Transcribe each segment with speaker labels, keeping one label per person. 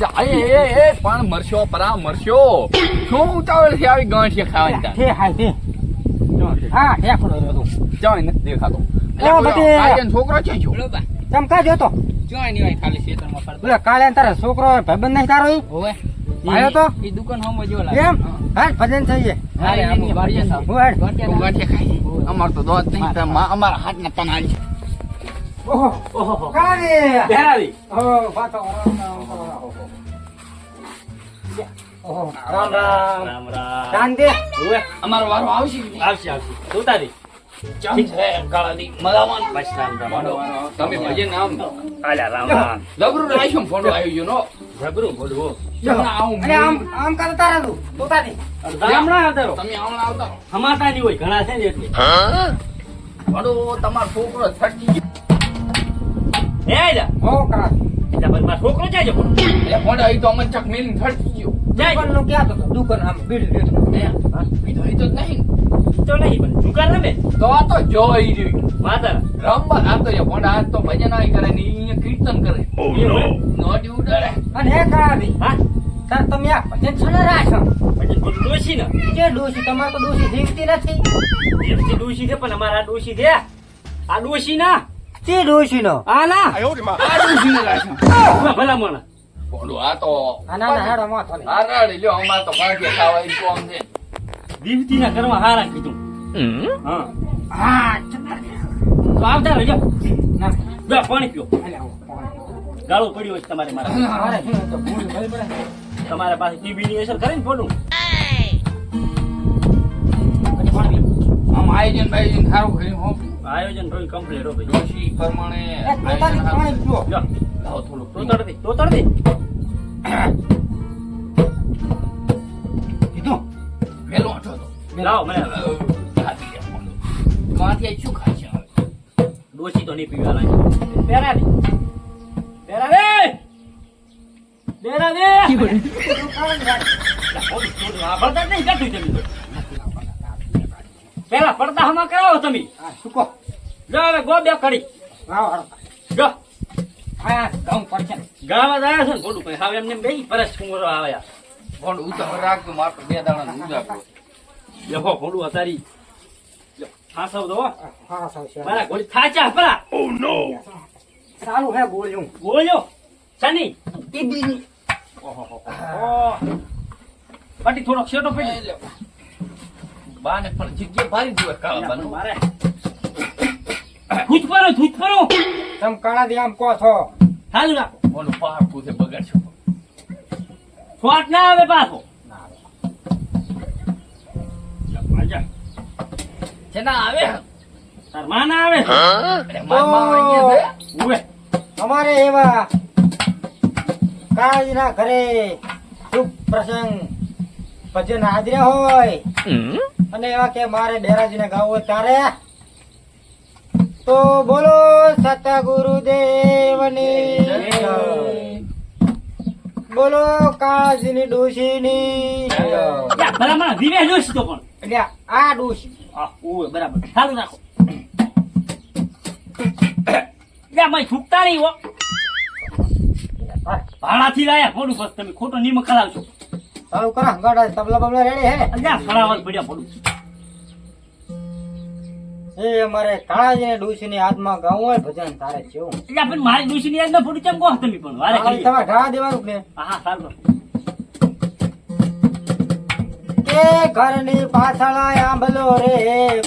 Speaker 1: પણ મરશો પરા મરશો શું ઉતાવળ છે આવી ગાંઠિયા ખાવાની
Speaker 2: તે હાય તે હા ઠેકડો રહ્યો
Speaker 1: ચાય નથી દેખાતો છોકરો છે છો
Speaker 2: ચમકા જોતો
Speaker 3: જોઈ ની હોય ખાલી ખેતરમાં ફરતો
Speaker 2: બોલે કાલે તારો છોકરો ભાઈબંધ નહીં તારો ઈ
Speaker 3: હોવે
Speaker 2: આવ્યો તો
Speaker 3: ઈ દુકાન હોમો જો લાગે
Speaker 2: એમ હા ભજન થઈ છે
Speaker 3: હા એમ બાડિયા
Speaker 2: હું હેડ
Speaker 1: ગાંઠિયા ખાઈ અમાર તો દોત નહીં અમારા હાથ ના તનાલી
Speaker 2: ઓહો ઓહો કાલે
Speaker 3: બેરાવી
Speaker 2: ઓ વાતો ઓહો રામ રામ
Speaker 3: રામ રામ
Speaker 2: શાંતિ
Speaker 3: હોવે
Speaker 1: અમારો વારો આવશે
Speaker 3: આવશે જોતારી
Speaker 1: ચાલ છે કાળાની મલામાન
Speaker 3: બસ રામ રામ
Speaker 1: તમે ભજન આમ
Speaker 3: આલ્યા રામ રામ
Speaker 1: લબરું રાખ્યો ફોટો આવી ગયો નો
Speaker 3: જબરું બોલવો
Speaker 2: અરે આમ કરતા રહું પોતાની
Speaker 3: રામ રામ આવતારો
Speaker 1: તમે હમણાં આવતા
Speaker 3: હમાતા ની હોય ઘણા છે ને એટલે
Speaker 1: ભડો તમારો છોકરો છટકી ગયો
Speaker 3: હે આજા
Speaker 2: હો કરા
Speaker 3: એટલે બસ મારો છોકરો જાય છે પણ
Speaker 1: એટલે ભડો અહીં તો અમન ચક મેલીને છટકી ગયો
Speaker 3: જાય
Speaker 2: દુકાન નું ક્યાં તો દુકાન આમ બીડ લીધું
Speaker 1: બીજો અહીં તો નહીં
Speaker 3: તો નહીં પણ જુગાર રમે
Speaker 1: તો આ તો જોઈ રહ્યું
Speaker 3: માતા
Speaker 1: રમવા આ તો ભોંડ આ તો ભજન આય કરે ને અહીંયા કીર્તન કરે નોટી ઉડાડે
Speaker 2: અને હે કરાવી
Speaker 3: હા
Speaker 2: તાર તમે આ ભજન છને રાખો
Speaker 3: પછી બોલું ડોશી ને
Speaker 2: જે ડોશી તમારે તો ડોશી જીવતી નથી
Speaker 3: એમથી ડોશી છે પણ અમારા ડોશી છે આ ડોશી ના
Speaker 2: તે ડોશી નો
Speaker 3: આ ના
Speaker 1: આ ડૂસીને રાખ્યો.
Speaker 3: ભલા મોણા
Speaker 1: ભોંડું આ તો
Speaker 2: આના હેડો માથો ને
Speaker 1: હારાડી લ્યો અમાર તો ગાંઠિયા ખાવા ઈ કોમ છે
Speaker 3: દીવતી ના ઘરમાં હારા કીધું હા
Speaker 2: હા
Speaker 3: તો આવતા રહેજો
Speaker 2: ના
Speaker 3: બે પાણી પીઓ
Speaker 2: અલ્યા
Speaker 3: ગાળો પડ્યો હોય તમારે મારા
Speaker 2: મારે શું તો ભૂલ ભઈ પડે
Speaker 3: તમારા પાસે ટીબી ની અસર કરે ને ફોટું
Speaker 1: આમ આયોજન બાયોજન સારું કર્યું હો
Speaker 3: આયોજન થોડું કમ્પ્લીટ હો ભાઈ
Speaker 1: જોશી પ્રમાણે
Speaker 2: એ પોતાની પાણી પીવો
Speaker 3: જો
Speaker 1: લાવો થોડુંક
Speaker 3: તો તડ દે
Speaker 2: કીધું
Speaker 1: વહેલો હતો તો
Speaker 3: લાવો મને
Speaker 1: ખાધી ગયા ભોંડું. માંથી શું ખાય છે હવે
Speaker 3: ડોશી તો નહીં પીવા લાગે પેરા દે પડતા નહીં કાઢું તમે પેલા પડતા હમા કરાવો તમે
Speaker 2: હા સુકો
Speaker 3: જો હવે ગો બે કડી
Speaker 2: આવો હાલો
Speaker 3: જો
Speaker 2: હા ઘઉં પડશે
Speaker 3: ગાવા આવ્યા છે ને થોડું કઈ હવે એમને બે પરસ કુંવરો આવ્યા
Speaker 1: ભોંડું ઉતાવળ રાખજો મારે તો બે દાડા ઉજાગરો
Speaker 3: લેખો ભોળું અતારી ખાસવ દો
Speaker 2: હા સાવ
Speaker 3: મારા ગોળી થાચા પરા
Speaker 2: સારું હે બોલ્યું
Speaker 3: બોલ્યો સની
Speaker 2: ટીબી
Speaker 3: ઓહો પાટી થોડોક શેટો પડી
Speaker 1: બાને પણ જગ્યા ભારી દીવા કાળા બાનું
Speaker 3: મારે થૂચ પરો
Speaker 2: તમ કાળા દી આમ કો છો
Speaker 3: હાલ રાખો
Speaker 1: ભોંડું પહાડ પૂછે બગાડશો
Speaker 3: શોટ ના આવે પાછો આજા
Speaker 1: છે ના આવે
Speaker 3: તાર માં ના આવે
Speaker 1: અરે મામા અહીંયા છે
Speaker 3: ઉવે
Speaker 2: અમારે એવા કાળાજીના ઘરે શુભ પ્રસંગ ભજન હાજર્યા હોય અને એવા કે મારે બેરાજીને ગાવું હોય ત્યારે તો બોલો સતગુરુદેવની જય. બોલો કાળાજીની ડોશીની જય.
Speaker 3: યા ભલામણ વિવેક જોઈશ તો પણ
Speaker 2: એટલે આ ડોશી
Speaker 3: ઓવે બરાબર ચાલુ રાખો યા મય થૂકતા નહીં હો ભાડાથી લાયા ફોડું બસ તમે ખોટો નિમક કરાવશો
Speaker 2: ચાલુ કરા ગાડા તબલા બબલા રેડી હે
Speaker 3: અલ્યા ફળાવલ પડ્યા ફોડું
Speaker 2: એ અમારે કાળાજીને ડોશીની હાથમાં ગાવું હોય ભજન તારે કેવું
Speaker 3: અલ્યા પણ મારી ડોશી ની અંદર ફોડું ચમ કહો તમે પણ વારે કરી
Speaker 2: તમારે ઢાળા દેવાનું ને
Speaker 3: હા ચાલુ
Speaker 2: કે ઘરની પાછળ આંબલો રે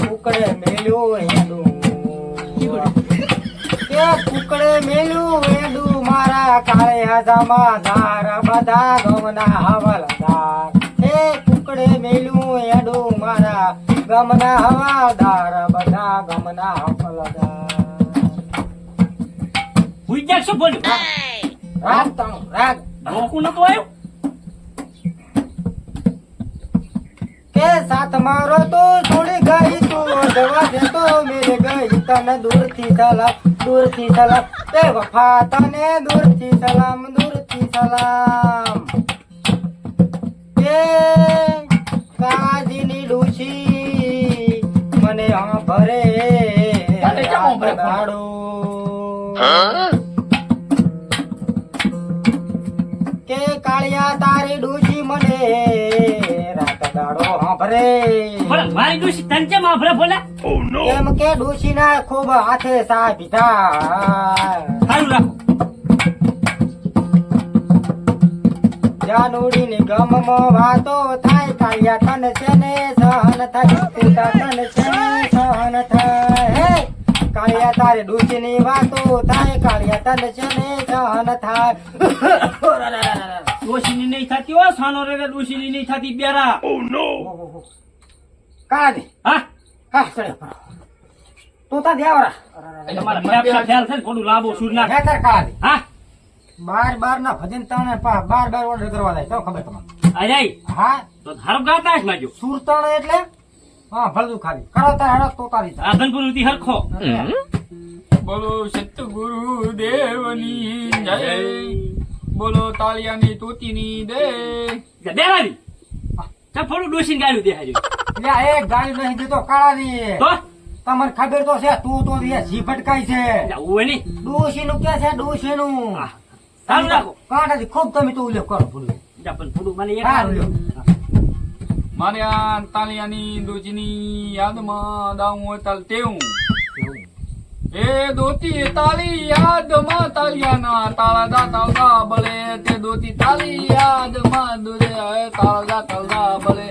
Speaker 2: કુકડે મેલ્યું હેડું કે કુકડે મેલ્યું હેડું મારા કાળે હાજામાં ધાર બધા ગમના હવાલદાર એ કુકડે મેલ્યું હેડું મારા ગમના હવાલદાર બધા ગમના હવાલદાર
Speaker 3: હુઈ જા શું બોલ્યું
Speaker 2: રાગ તાણું રાગ
Speaker 3: રોકું નતું આવ્યું
Speaker 2: કે સાથ મારો તો છોડી ગઈ તું જવા દે તો મેરે ગઈ તને દૂરથી સલામ એ વફા તને દૂરથી સલામ કે કાજીની ડૂસી મને ભરે દાડો કે કાળિયા તારી ડોશી મને રાત દાડો સાંભળે.
Speaker 3: પણ મારી ડોશી તને કેમ સાંભળે ભોલા?
Speaker 2: એમ કે ડોશી ના ખૂબ હાથે સા પીધા.
Speaker 3: સારું રાખો.
Speaker 2: જાનુડી ની ગમમાં વાતો થાય કાળિયા તન છે ને સહન થાય તુતા તન છે ને સહન થાય. હે કાળિયા તારી ડોશી ની વાતો થાય કાળિયા તન છે ને સહન થાય.
Speaker 3: ડોશીની નહીં થતી હો સાનો રે ડોશીની નહીં થતી બેરા.
Speaker 2: કાળા દે
Speaker 3: હા
Speaker 2: હા ચડે તુતા દેવરા
Speaker 3: તમારા ફેફસા ફેલ છે ને થોડું લાંબુ સૂર નાખ.
Speaker 2: હેતર કાળા દે
Speaker 3: હા
Speaker 2: બાર ના ભજન તાણે બાર ઓર્ડર કરવા જાય તો ખબર તમને.
Speaker 3: અરે
Speaker 2: હા
Speaker 3: તો હરફ ગાતા જ માજો.
Speaker 2: સુરતાણ એટલે હા ભલદું ખાલી કરો તાર હડક તો તારી
Speaker 3: આધનપુર ઉતી હરખો.
Speaker 1: બોલો સતગુરુ દેવની જય, બોલો તાળિયાની તૂતીની દે.
Speaker 3: બેરાની ચફોડું ડોશીને ગાળ્યું દેખાય
Speaker 2: એટલે એક ગાડી નહીં દીધો કાળા ની
Speaker 3: તો
Speaker 2: તમને ખબર તો છે તું તો જી ભટકાય છે.
Speaker 3: હોય નહીં.
Speaker 2: ડોશી નું કે છે ડોશી નું
Speaker 3: સારું રાખો.
Speaker 2: કાંટાથી ખૂબ તમે તો ઉલ્લેખ કરો ભૂલ્યું.
Speaker 3: પણ થોડું મને એક
Speaker 2: સારું લ્યો.
Speaker 1: મારે આ તાળિયાની દૂધની યાદમાં દાવું તાલ તેવું. એ દોતી તાળી યાદમાં તાળિયાના તાળા દા તાળા બળે. તે દોતી તાળી યાદમાં દૂધે તાળા દા તાળા બળે.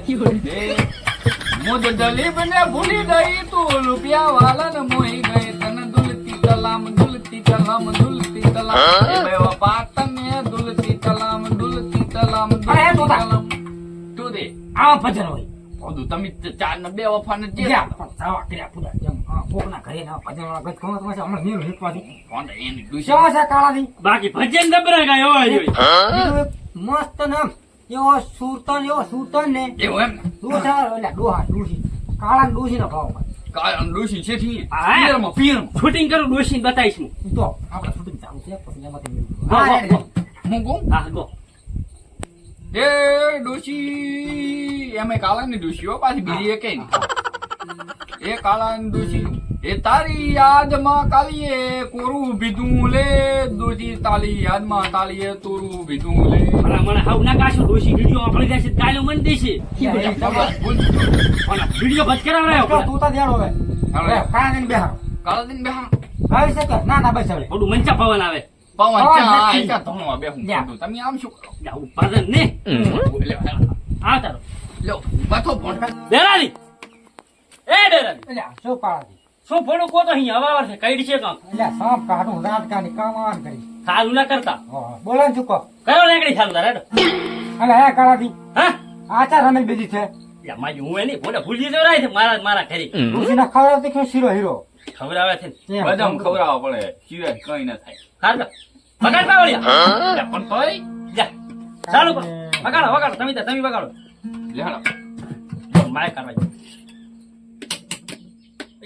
Speaker 1: મુદ દલીબ ને ભૂલી ગઈ તું રૂપિયા વાલા ને મોહી ગઈ. તને દુલતી તલામ દુલતી તલામ દુલતી તલામ. એ બે વપા તને દુલતી તલામ દુલતી તલામ
Speaker 2: અરે,
Speaker 1: દુલતી
Speaker 2: તોતા.
Speaker 1: તલામ. તું દે
Speaker 2: આવા ભજન હોય
Speaker 1: બધું તમે ચાર ને બે વફા ને જે
Speaker 2: જ્યાં પણ સાવા કર્યા પૂરા જેમ કોકના ઘરે ના ભજન વાળા ગત ખબર તમારે હમણાં નીરું હિટવાથી
Speaker 1: કોણ એની ડુસી
Speaker 2: કેવા છે કાળા ની
Speaker 3: બાકી ભજન દબરા ગાય હોય
Speaker 2: બીજું એક મસ્ત નામ એવો સુરતન ને
Speaker 1: એવું એમ ને
Speaker 2: ડોસા એટલે ડોહા ડોસી કાળા ને ડોસી નો ભાવ હોય.
Speaker 1: કાળ ડુસી છે ઠી
Speaker 3: હા.
Speaker 1: પીરમાં
Speaker 3: શૂટિંગ કરું ડોશીને બતાવીશ હું.
Speaker 2: તો આપણે શૂટિંગ ચાલુ છે પછી એમાંથી મેળવીશું.
Speaker 3: ગો,
Speaker 2: હા,
Speaker 3: ગો,
Speaker 2: રેડી,
Speaker 3: ગો.
Speaker 1: હું કહું
Speaker 3: હા ગો.
Speaker 1: એ ડુસી એમે કાળાની ડુસી હો પાછી બીજી એકે નહીં. એ કાળાની ડુસી એ તારી યાદમાં કાલીએ કોરું ભીધું લે. ડુસી તારી યાદમાં તાલીએ તોરું ભીધું લે.
Speaker 3: મને હાવ ના કાશો ડોશી વિડીયો આપણે જાય છે ગાયો મન દેશે. વિડીયો બંધ કરાવરાયો.
Speaker 2: તો તું તો દેડો હવે.
Speaker 1: હાલો.
Speaker 2: હવે કાળા ને બેહારો.
Speaker 1: કાળા દિન બેહા
Speaker 2: આવી શકે ના ના બસ હવે
Speaker 3: થોડું મંચા પવન આવે.
Speaker 1: પવન
Speaker 2: પવન
Speaker 1: ચા
Speaker 2: નથી.
Speaker 1: આયકા ધોણવા બેહું
Speaker 2: જા.
Speaker 1: કીધું. તમે આમ શું કરો
Speaker 3: જાવું ભજન ને
Speaker 1: લ્યો
Speaker 3: આ તારો
Speaker 1: લ્યો બાથો ફોન કર.
Speaker 3: ડેરાની એ ડેરાની
Speaker 2: એટલે શું કાળા
Speaker 3: શું ફોડું કો તો અહીંયા હવા છે કઈડ છે કામ
Speaker 2: એટલે સાપ કાઢું રાજકારણી કામ આમ કરી
Speaker 3: સારું ના કરતા
Speaker 2: બોલો ને ચૂકો
Speaker 3: કયો નીકળી સારું તારે હેડો.
Speaker 2: એટલે હે કાળાથી
Speaker 3: હા
Speaker 2: આચાર રમેશ બીજી છે
Speaker 3: યા માજી હું એની ફોટો ભૂલી જવરાય છે મારા ઘરે
Speaker 2: ઋષિના ખવડાવતી કે શીરો હીરો
Speaker 3: ખબર આવે છે ને.
Speaker 2: એમ.
Speaker 1: બદામ ખવડાવવા પડે સિવાય કઈ ના થાય.
Speaker 3: હાલ તો વગાડ પાવળિયા
Speaker 1: લે પણ તોય
Speaker 3: જા ચાલુ કરો વગાડો તમે વગાડો
Speaker 1: લે હાલો.
Speaker 3: માય કરવા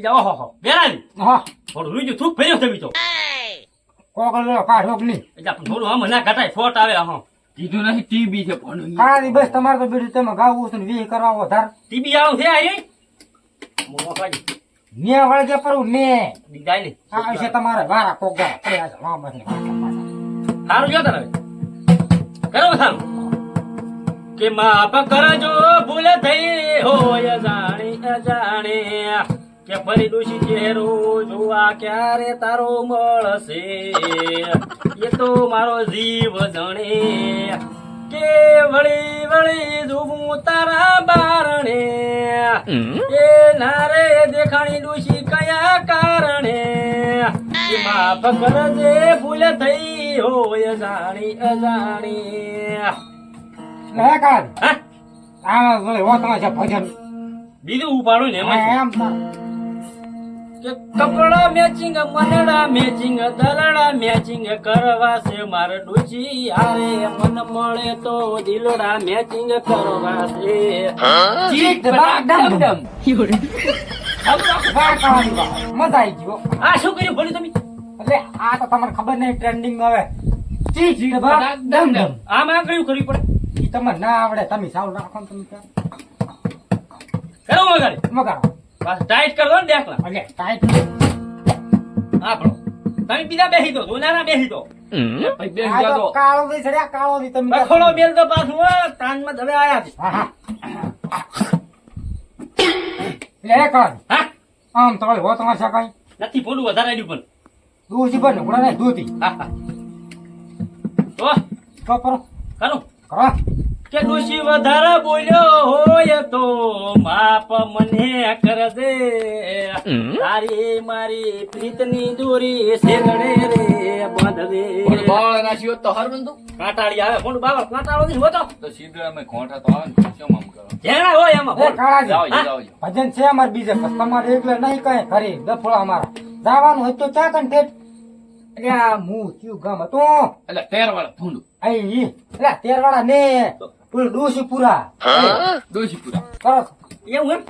Speaker 3: જા ઓહો બેરાની
Speaker 2: હા
Speaker 3: થોડું રૂજુ થૂક ફેર્યો તમે તો
Speaker 2: કોકલ કાઢો કે નહીં
Speaker 3: જા પણ થોડું આમ ના ઘટાય ફોટ આવે હા
Speaker 1: કીધું નહીં ટીબી છે પણ
Speaker 2: કાળાથી બસ તમારે તો બીજું તમે ગાવું છે ને વી કરવા વધાર
Speaker 3: ટીબી આવું છે આઈ મોમો ખાજી
Speaker 2: ને વળગે પરવું ને
Speaker 3: દીદાઈ લે
Speaker 2: આ વિશે તમારે વારા કોક ગાળા પડ્યા છે વાહ બસ
Speaker 3: સારું જો તારે કરો સારું કે માફ કરજો ભૂલ થઈ હોય અજાણે કે ફરી ડોશી ચહેરો જોવા ક્યારે તારો મળશે એ તો મારો જીવ જાણે કે વળી જોવું તારા બારણે એ નારે દેખાણી ડોશી કયા કારણે એ માફ કરજે ભૂલ થઈ હોય અજાણી
Speaker 2: હે કાળ
Speaker 3: હા
Speaker 2: આમાં વળી વાતમાં છે ભજન
Speaker 3: બીજું ઉપાડું ને એમાં
Speaker 2: એમ
Speaker 3: કે કપડા મેચિંગ મનડા મેચિંગ દલડા મેચિંગ કરવા છે મારે ડોશી હારે મન મળે તો દિલડા મેચિંગ કરવા છે
Speaker 2: ચીટ બાગ ડમ ડમ વાહ કાળાની વાહ. મજા આવી ગયો
Speaker 3: આ શું કર્યું ભોલી તમે
Speaker 2: એટલે આ તો તમને ખબર નહીં ટ્રેન્ડિંગ હવે ચીટ બાગ ડમ ડમ
Speaker 3: આમાં કયું કરવી પડે
Speaker 2: ઈ તમને ના આવડે તમે સાવ રાખો ને તમે ત્યાં.
Speaker 3: કરો વગાડે
Speaker 2: મગાડો
Speaker 3: બસ ટાઈટ કર દો ને દેખલા
Speaker 2: એટલે ટાઈટ
Speaker 3: આપણો તમે બીજા બેસી દો દોનારા બેસી દો
Speaker 1: ભાઈ બેન
Speaker 2: આ
Speaker 1: ગયા
Speaker 2: તો
Speaker 1: તો
Speaker 2: કાળો દી છડ્યા, કાળો દી તમે
Speaker 3: રખોડો બેલ તો પાછું હો, તાનમાં હવે આયા છે.
Speaker 2: હા હા લે કાળ
Speaker 3: હા
Speaker 2: આમ તમારે હો તમારે સકાઈ
Speaker 3: નથી ફોડું વધારે આવ્યું પણ
Speaker 2: દૂધી બને ઉડા નહીં દૂધી
Speaker 3: હા હા તો
Speaker 2: તો કરો
Speaker 3: કરું
Speaker 2: કરો
Speaker 3: કે ડોશી વધારે બોલ્યો હોય તો માપ મને કરજે તારી મારી પ્રીતની દોરી શેરડે રે બાંધજે
Speaker 1: પણ બાળ નાસી હોત તો હરબંધ તું.
Speaker 3: કાંટાળી આવે પણ બાબા કાંટાળો નહીં હોતો
Speaker 1: તો સીધરામાં ઘોંટા તો આવે ને શું આમ કરો
Speaker 3: જેણા હોય એમાં
Speaker 2: એ
Speaker 3: બોલ.
Speaker 2: કાળાજી
Speaker 1: જાઓ જાઓ
Speaker 2: ભજન છે અમારે બીજે પણ તમારે એટલે નહીં કઈ કરી દફળા અમારા જવાનું હોય તો ચા કન ઠેઠ એટલે આ હું કયું ગામ હતું
Speaker 1: એટલે 13 વાળા ભૂંડું
Speaker 2: અહીં એટલે તેરવાળા ને પેલું ડોસી પૂરા
Speaker 1: દોશીપુરા
Speaker 2: કરો
Speaker 3: એવું એમ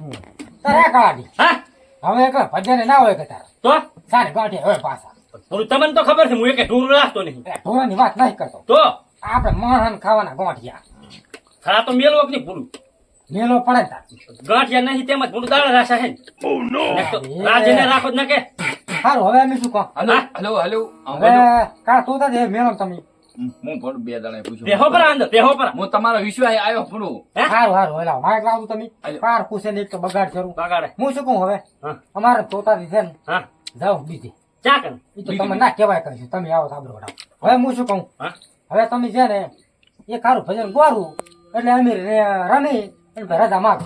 Speaker 2: તારે કાળાજી
Speaker 3: હા
Speaker 2: હવે એક ભજન ના હોય કે તારે
Speaker 3: તો
Speaker 2: સારી ગાંઠે હવે પાછા
Speaker 3: થોડું તમને તો ખબર છે હું એક ઢોરું રાખતો નહીં
Speaker 2: એટલે ઢોરાની વાત નહીં કરતો
Speaker 3: તો
Speaker 2: આપણે માણસ ખાવાના ગોઠિયા
Speaker 3: ખરા તો મેલો નહીં પૂરું
Speaker 2: મેલો પડે ને તાર
Speaker 3: ગાંઠિયા નહીં તેમજ પૂરું દાળ રાશા છે ને તો રાજ્યને રાખો જ ના કે
Speaker 2: સારું હવે અમે શું કહો
Speaker 1: હલો હલો હલો આમ
Speaker 2: હવે
Speaker 1: બધું.
Speaker 2: કાળ તો તા મેલો તમે
Speaker 1: હું પણ બે દાડા પૂછું
Speaker 3: પેહો પર અંદર પેહો પર
Speaker 1: હું તમારો વિશ્વાસ આવ્યો પૂરું
Speaker 3: હે
Speaker 2: સારું સારું હેલા માઇક લાવું તમે
Speaker 1: હાલો.
Speaker 2: કાર પૂછે ને એક તો બગાડ કરું
Speaker 3: બગાડે
Speaker 2: હું શું કહું હવે
Speaker 3: હા
Speaker 2: અમારે તોતાથી છે ને
Speaker 3: હા
Speaker 2: જાઓ બીજી
Speaker 3: ચા કર
Speaker 2: એ તો તમે ના કહેવાય કરીશું તમે આવો સાબરો વડાવો હવે હું શું કહું
Speaker 3: હા
Speaker 2: હવે તમે છે ને એ ખારું ભજન ગોરું એટલે અમે રમી એટલે રજા માગો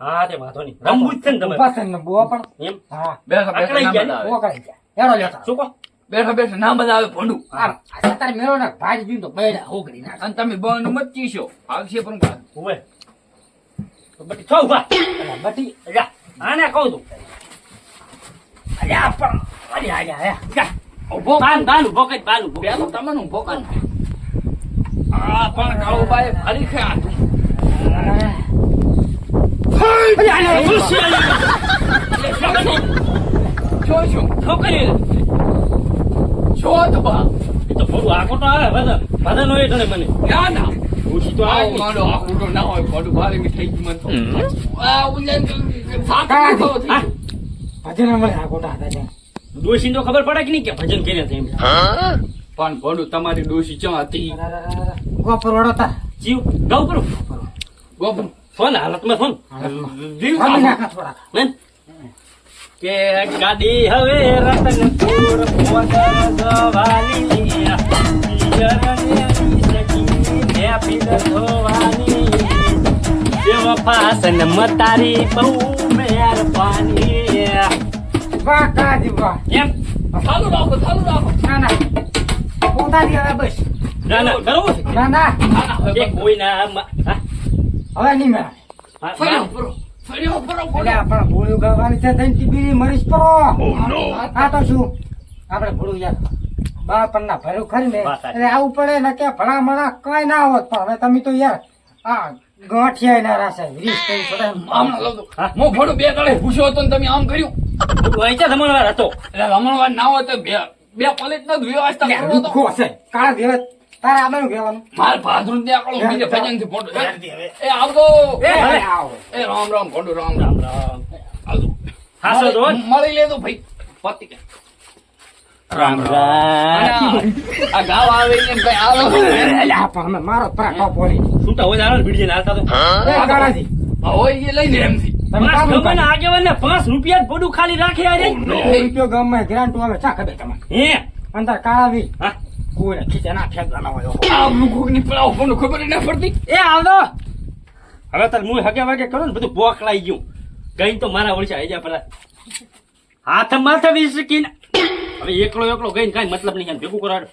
Speaker 3: હા તે વાંધો નહીં રમવું જ છે ને તમે
Speaker 2: ઉભા થઈને ને બુઆ પણ
Speaker 3: એમ
Speaker 2: હા
Speaker 1: બેઠા બેઠા
Speaker 3: આકડાઈ
Speaker 1: ના
Speaker 3: ગયા
Speaker 1: મજા આવે
Speaker 2: બુઆ કરી જાય એનો લેતા
Speaker 3: શું કહો
Speaker 1: બેઠા બેઠા ના મજા આવે ભૂંડું
Speaker 2: આમ અત્યારે મેળો ને ભાજી દીધું તો બેડા હોગડી નાખે
Speaker 1: અને તમે બંધ મત ચીશો આવશે પણ કાં.
Speaker 3: ઉવે તો બટી છો ઉભા
Speaker 2: એટલે બટી
Speaker 3: જા આને કહું છું
Speaker 2: અલ્યા પણ અલ્યા અલ્યા
Speaker 3: જા ઉભો બાન ઉભો કઈ બાન ઉભો
Speaker 1: બે તો તમને ઊભો કર. આ પણ કાળુબાઈ ફરી ખાયા તું. શું શું
Speaker 3: છોકરી
Speaker 1: શું તો બા
Speaker 3: એ તો થોડું આખો તો આવે બધા બધા નો એ તને મને
Speaker 1: ના ના
Speaker 3: ઓછી તો
Speaker 1: આવું
Speaker 3: આવે
Speaker 1: માંડો આ કૂટો ના હોય ખોટું ભારે મીઠાઈ જ મન તો આ ઉલ્લેન સાત
Speaker 3: હા
Speaker 2: ભજન અમારે આ ગોટા હતા ત્યાં
Speaker 3: દોશી તો ખબર પડે કે નહીં કે ભજન કર્યા છે એમ
Speaker 1: પણ ભોંડું તમારી ડોશી ચા હતી
Speaker 2: ગોપર વડોતા
Speaker 3: જીવ ગૌ કરું
Speaker 1: ગોબરું
Speaker 3: ફોન હાલતમાં ફોન
Speaker 1: જીવ
Speaker 2: રમી
Speaker 1: ખાવું.
Speaker 2: નાખા થોડા
Speaker 3: મેન કે ગાડી હવે રતનપુર પહોંચે જવાની પિયરને સખી ને પીર ધોવાની દેવ ફાસન મતારી બહુ મહેરબાની
Speaker 2: વાહ કાજી વાહ
Speaker 3: એમ
Speaker 1: ચાલુ રાખો
Speaker 2: ના ના પોતાની હવે બસ
Speaker 3: ના ના કરવું છે
Speaker 2: ના ના
Speaker 3: કે કોઈના હા
Speaker 2: હવે નહીં મેળા
Speaker 1: ફર્યો ફરો ફર્યો ફરો
Speaker 2: એટલે આપણે ભોળું ગાવાની છે થઈને ટીબી મરીશ પરો આ તો શું આપણે ભોળું યાર બાળપણના ભર્યું ખરી ને
Speaker 3: વાત સાચી.
Speaker 2: એટલે આવું પડે ને કે ભલા મણા કઈ ના હોત પણ હવે તમે તો યાર આ ગાંઠિયા ના રાસે રીસ કરી છોડે
Speaker 1: આમ લો તો હું ભોંડું બે દાડે પૂછ્યો હતો ને તમે આમ કર્યું
Speaker 3: વહેંચા જમણવાર હતો
Speaker 1: એટલે રમણવા ના હોય તો બે પલેટ ના વ્યવસ્થા
Speaker 2: યાર,
Speaker 1: કરો તો
Speaker 2: દુઃખો છે કાળા દેવે તારે આમાં કહેવાનું
Speaker 1: માર ભાદરું ને આકળો બીજે ભજન થી ફોટો એ આવતો
Speaker 2: એ હવે આવો
Speaker 1: એ રામ રામ ભોંડું રામ રામ આવજો
Speaker 3: હાસો તો
Speaker 1: મળી લેજો ભાઈ પતિ કે
Speaker 3: રામ રામ
Speaker 1: આ ગાવ આવે ને કઈ આવો
Speaker 2: અલ્યા, પણ અમે મારો પરાઠો પોળી
Speaker 3: શું તો હોય જાણો બીડી હાલતા તો
Speaker 2: એ કાળાજી
Speaker 1: હોય એ લઈને એમથી
Speaker 2: તમે કામ કરો.
Speaker 3: આગેવાન 5 રૂપિયા જ પડું ખાલી રાખી આ રે
Speaker 2: રૂપિયો ગામમાં ગ્રાન્ટો આવે ચા ખબર તમને
Speaker 3: હે
Speaker 2: અંદર કાળાવી
Speaker 3: હા
Speaker 2: કોઈને ખીચે ના ફેંકવાના હોય
Speaker 1: આ મુખોક ની પડાવ ફોન ખબર ય ના પડતી
Speaker 3: એ આવતો હવે તાર મું હગે વાગે કરો ને બધું બોકલાઈ ગયું ગઈ તો મારા ઓળશે આઈ જા પેલા હાથ માથે વિસકીને હવે એકલો ગઈને કાંઈ મતલબ નહીં ભેગું કરાડો